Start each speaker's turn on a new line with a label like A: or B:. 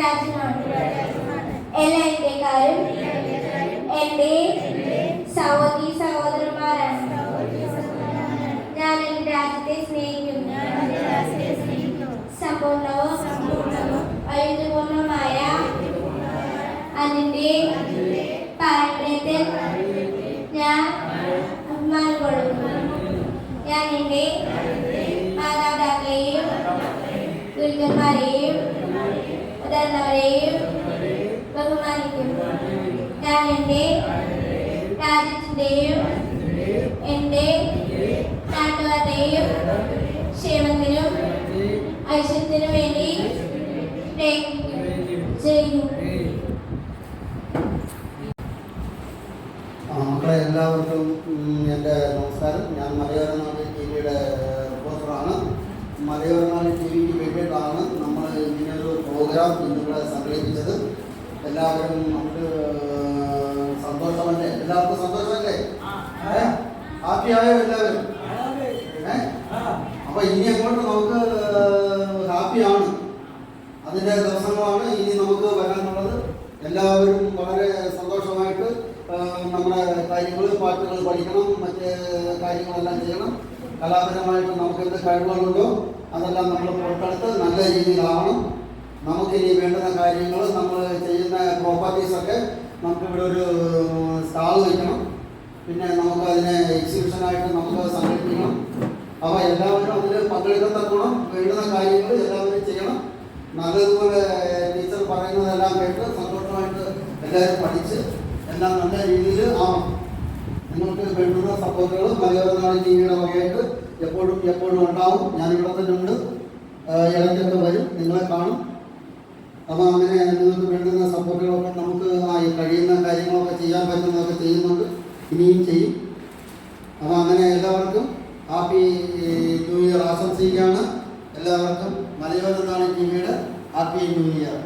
A: രാജ്യമാണ്. എല്ലാ ഇന്ത്യക്കാരും എൻ്റെ സഹോദരി സഹോദരന്മാരാണ്. ഞാൻ എൻ്റെ രാജ്യത്തെ സ്നേഹിക്കുന്നു. സമ്പൂർണവും വൈവിധ്യപൂർണമായ അതിൻ്റെ പാരമ്പര്യത്തിൽ ഞാൻ അഭിമാനം കൊള്ളുന്നു. ഞാൻ എൻ്റെ മാതാപിതാക്കളെയും ഗുരുക്കന്മാരെയും മുതിർന്നവരെയും ബഹുമാനിക്കുന്നു. ഞാൻ എൻ്റെ രാജ്യത്തിൻ്റെയും എൻ്റെ നാട്ടുകാരുടെയും ക്ഷേമത്തിനും ഐശ്വര്യത്തിനും വേണ്ടി ചെയ്യുന്നു.
B: മക്കളെ എല്ലാവർക്കും എൻ്റെ നമസ്കാരം. ഞാൻ മലയോരനാട് ടിവിയുടെ റിപ്പോർട്ടറാണ്. മലയോരനാട് ടിവിക്ക് വേണ്ടിയിട്ടാണ് നമ്മൾ ഇങ്ങനൊരു പ്രോഗ്രാം ഇന്നിവിടെ സംഘടിപ്പിച്ചത്. എല്ലാവരും നമുക്ക് സന്തോഷമല്ലേ? എല്ലാവർക്കും സന്തോഷമല്ലേ? ഹാപ്പിയായോ എല്ലാവരും? അപ്പോൾ ഇനി അങ്ങോട്ട് നമുക്ക് ഹാപ്പിയാണ്. അതിൻ്റെ ദിവസങ്ങളാണ് ഇനി നമുക്ക് വരാനുള്ളത്. എല്ലാവരും വളരെ സന്തോഷമായിട്ട് നമ്മുടെ കാര്യങ്ങൾ, പാട്ടുകൾ പഠിക്കണം, മറ്റ് കാര്യങ്ങളെല്ലാം ചെയ്യണം. കലാപരമായിട്ട് നമുക്ക് എന്ത് കഴിവുകളുണ്ടോ അതെല്ലാം നമ്മൾ പുറത്തെടുത്ത് നല്ല രീതിയിലാവണം. നമുക്കിനി വേണ്ടുന്ന കാര്യങ്ങൾ, നമ്മൾ ചെയ്യുന്ന പ്രോപ്പർട്ടീസൊക്കെ നമുക്കിവിടെ ഒരു സ്റ്റാൾ വയ്ക്കണം. പിന്നെ നമുക്ക് അതിനെ എക്സിബിഷനായിട്ട് നമുക്ക് സംഘടിപ്പിക്കണം. അപ്പോൾ എല്ലാവരും അതിൽ പങ്കെടുക്കത്തക്കണം. വേണ്ടുന്ന കാര്യങ്ങൾ എല്ലാവരും ചെയ്യണം. നല്ലതുപോലെ ടീച്ചർ പറയുന്നതെല്ലാം കേട്ട് സന്തോഷമായിട്ട് എല്ലാവരും പഠിച്ച് എല്ലാം നല്ല രീതിയിൽ ആവണം. നിങ്ങൾക്ക് വേണ്ടുന്ന സപ്പോർട്ടുകൾ മലയോരനാട് ടിവിയുടെ വകയായിട്ട് എപ്പോഴും ഉണ്ടാവും. ഞാനിവിടെ തന്നെ ഉണ്ട്. ഇടയ്ക്കൊക്കെ വരും, നിങ്ങളെ കാണും. അപ്പോൾ അങ്ങനെ നിങ്ങൾക്ക് വേണ്ടുന്ന സപ്പോർട്ടുകളൊക്കെ നമുക്ക് കഴിയുന്ന കാര്യങ്ങളൊക്കെ ചെയ്യാൻ പറ്റുന്നതൊക്കെ ചെയ്യുന്നുണ്ട്, ഇനിയും ചെയ്യും. അപ്പോൾ അങ്ങനെ എല്ലാവർക്കും ഹാപ്പി ന്യൂ ഇയർ ആശംസിക്കുകയാണ്. എല്ലാവർക്കും മലയോരനാട് ടിവിയുടെ ഹാപ്പി ന്യൂ ഇയർ.